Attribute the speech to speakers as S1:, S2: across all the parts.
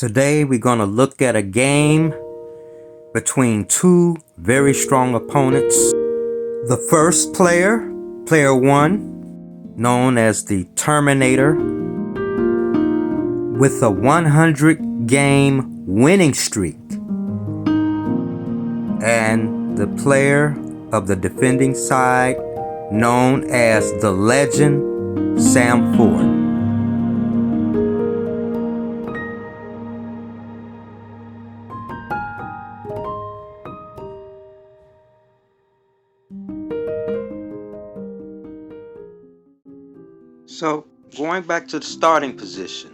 S1: Today we're going to look at a game between two very strong opponents. The first player, player one, known as the Terminator, with a 100 game winning streak. And the player of the defending side, known as the legend, Sam Ford. So, going back to the starting position,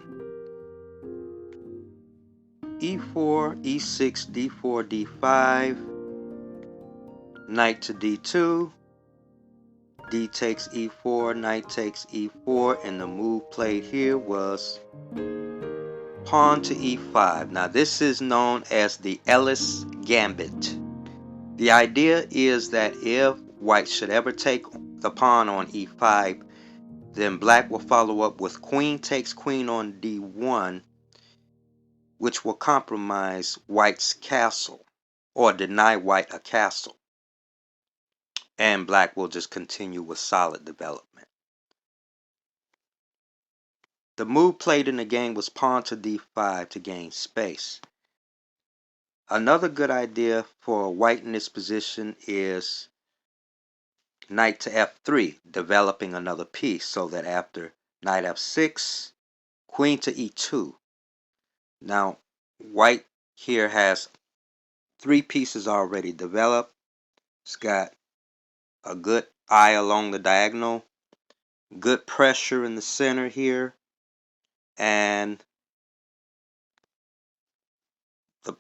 S1: e4, e6, d4, d5, knight to d2, d takes e4, knight takes e4, and the move played here was pawn to e5. Now this is known as the Ellis Gambit. The idea is that if white should ever take the pawn on e5, then black will follow up with queen takes queen on d1, which will compromise white's castle or deny white a castle. And black will just continue with solid development. The move played in the game was pawn to d5 to gain space. Another good idea for white in this position is knight to f3, developing another piece, so that after knight f6, queen to e2. Now, white here has three pieces already developed. It's got a good eye along the diagonal, good pressure in the center here, and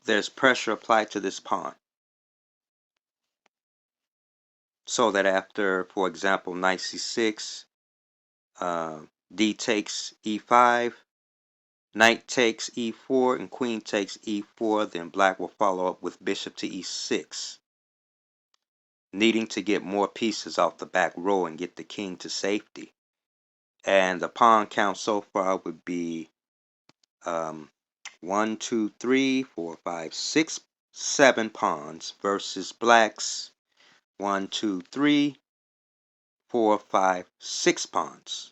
S1: there's pressure applied to this pawn. So that after, for example, knight c6, d takes e5, knight takes e4, and queen takes e4, then black will follow up with bishop to e6, needing to get more pieces off the back row and get the king to safety. And the pawn count so far would be 1, 2, 3, 4, 5, 6, 7 pawns versus black's 1, 2, 3, 4, 5, 6 pawns.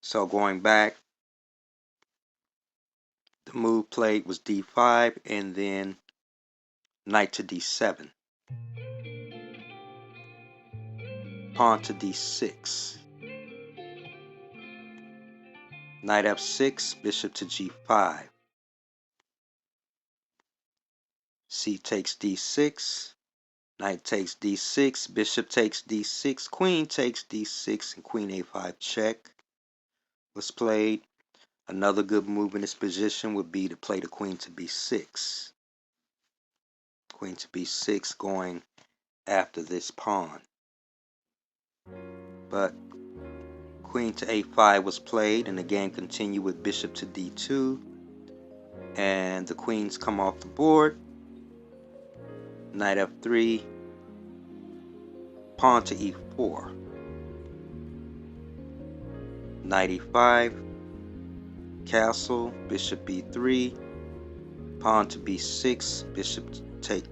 S1: So going back, the move played was d5 and then knight to d7. Pawn to d6. Knight f6, bishop to g5. C takes d6. Knight takes d6, bishop takes d6, queen takes d6, and queen a5 check was played. Another good move in this position would be to play the queen to b6. Queen to b6 going after this pawn. But queen to a5 was played, and the game continued with bishop to d2. And the queens come off the board. Knight f3, pawn to e4. Knight e5, castle, bishop b3, pawn to b6, bishop take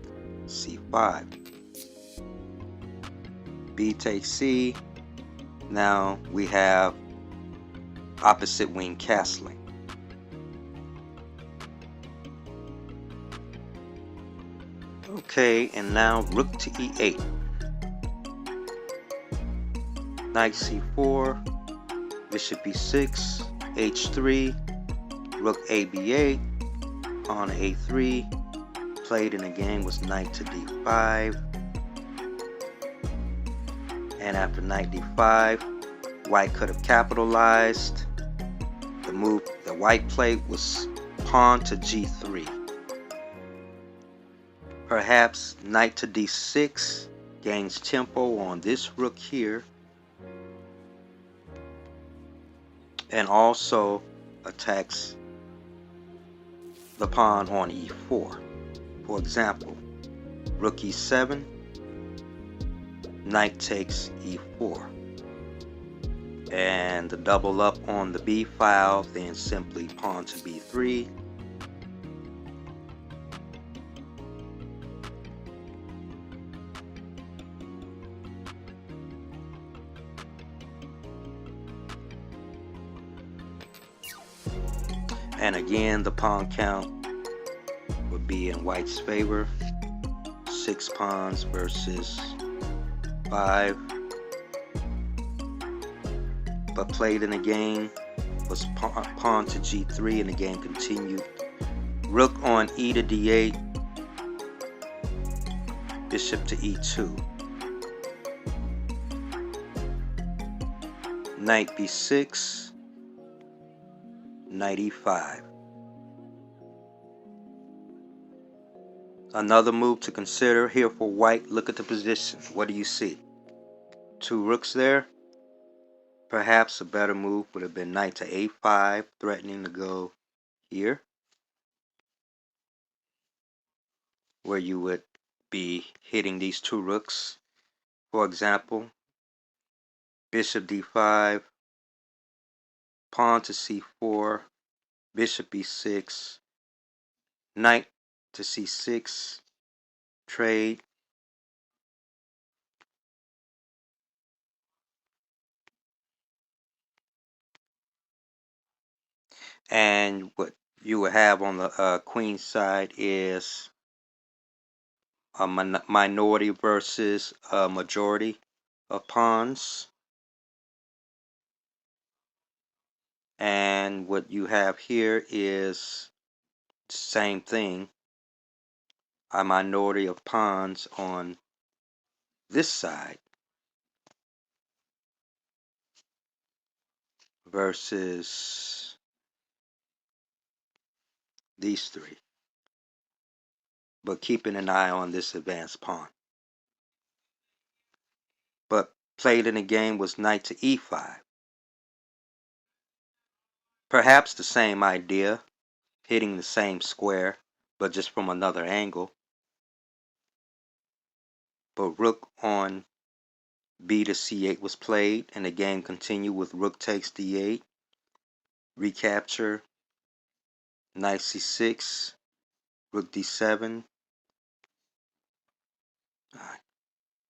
S1: c5. B takes c. Now we have opposite wing castling. Okay, and now rook to e8. Knight c4, bishop e6, h3, rook a b8, pawn a3. Played in the game was knight to d5. And after knight d5, white could have capitalized. The move the white played was pawn to g3. Perhaps knight to d6 gains tempo on this rook here, and also attacks the pawn on e4. For example, rook e7, knight takes e4. and the double up on the b file, then simply pawn to b3. And again, the pawn count would be in white's favor. 6 pawns versus 5. But played in the game was pawn to g3, and the game continued. Rook on e to d8, bishop to e2, knight b6, knight e5. Another move to consider here for white. Look at the position. What do you see? 2 rooks there. Perhaps a better move would have been knight to a5, threatening to go here, where you would be hitting these 2 rooks. For example, bishop d5, pawn to c4, bishop e6, knight to c6, trade, and what you will have on the queen side is a minority versus a majority of pawns. And what you have here is the same thing, a minority of pawns on this side versus these 3, but keeping an eye on this advanced pawn. But played in the game was knight to e5. Perhaps the same idea, hitting the same square, but just from another angle. But rook on b to c8 was played, and the game continued with rook takes d8, recapture, knight c6, rook d7,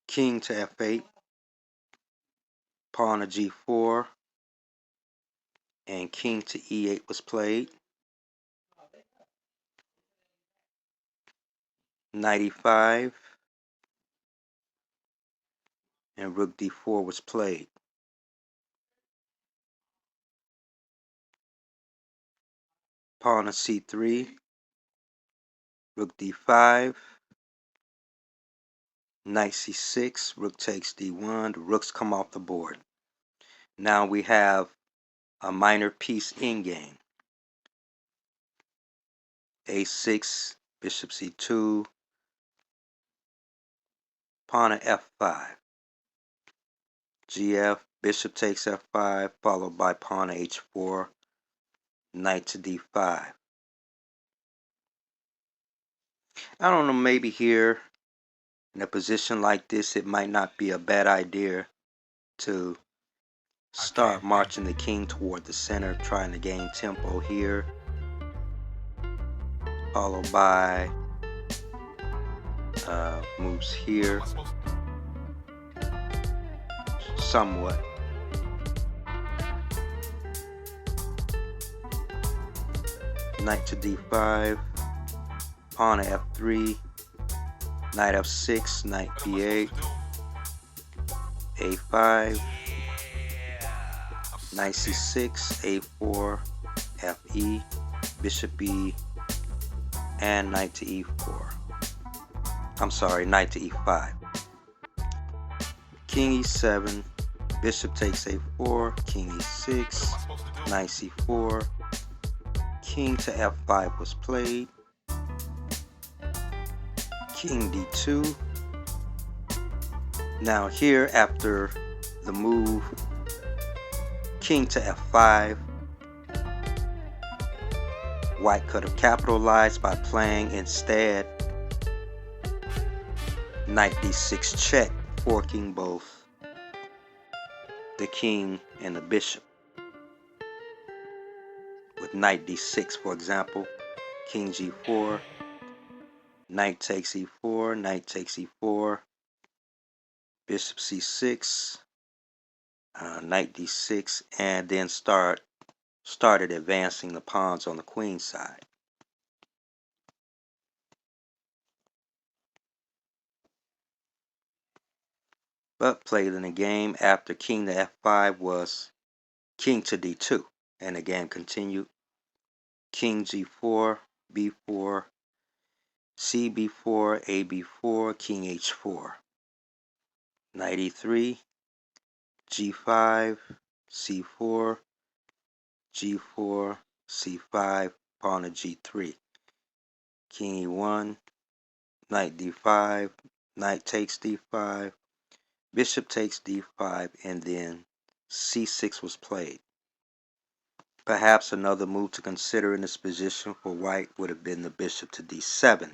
S1: king to f8, pawn to g4, and king to e8 was played. Knight e5, and rook d4 was played. Pawn to c3, rook d5, knight c6, rook takes d1, the rooks come off the board. Now we have a minor piece in game. a6, bishop c2, pawn to f5, gf, bishop takes f5, followed by pawn to h4, knight to d5. I don't know, maybe here in a position like this, it might not be a bad idea to start marching the king toward the center, trying to gain tempo here, followed by moves here somewhat. Knight to d5, pawn to f3, knight f6, knight b8, a5, knight c6, a4, fe, bishop e, and knight to e4. I'm sorry, knight to e5. King e7, bishop takes a4, king e6, knight c4, king to f5 was played, king d2. Now here, after the move king to f5, white could have capitalized by playing instead knight d6 check, forking both the king and the bishop. With knight d6, for example, king g4, knight takes e4, knight takes e4, bishop c6, knight d6, and then started advancing the pawns on the queen side. But played in the game after king to f5 was king to d2, and again continued king g4, b4, cb4, ab4, king h4, knight e3, g5, c4, g4, c5, pawn to g3, king e1, knight d5, knight takes d5, bishop takes d5, and then c6 was played. Perhaps another move to consider in this position for white would have been the bishop to d7.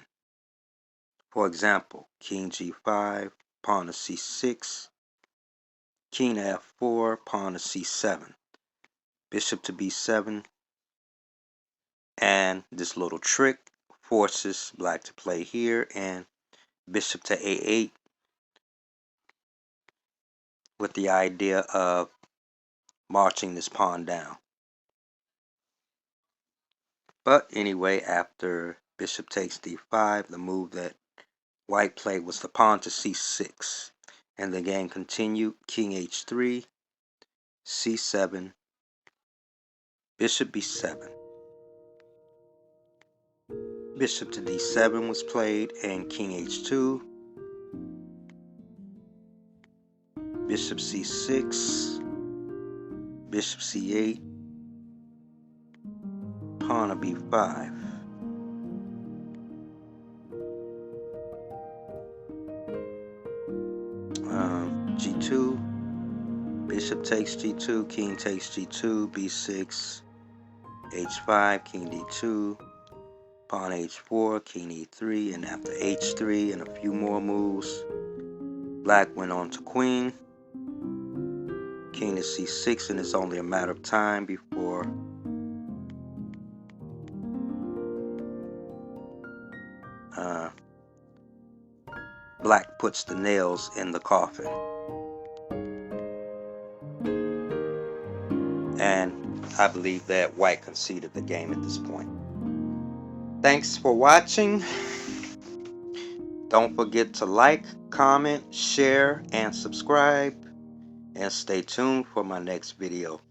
S1: For example, king g5, pawn to c6, king to f4, pawn to c7, bishop to b7, and this little trick forces black to play here, and bishop to a8 with the idea of marching this pawn down. But anyway, after bishop takes d5, the move that white played was the pawn to c6, and the game continued king h3, c7, bishop b7. Bishop to d7 was played, and king h2, bishop c6, bishop c8, pawn to b5. G2, bishop takes g2, king takes g2, b6, h5, king d2, pawn h4, king e3, and after h3 and a few more moves, black went on to queen, king to c6, and it's only a matter of time before black puts the nails in the coffin. And I believe that white conceded the game at this point. Thanks for watching. Don't forget to like, comment, share, and subscribe. And stay tuned for my next video.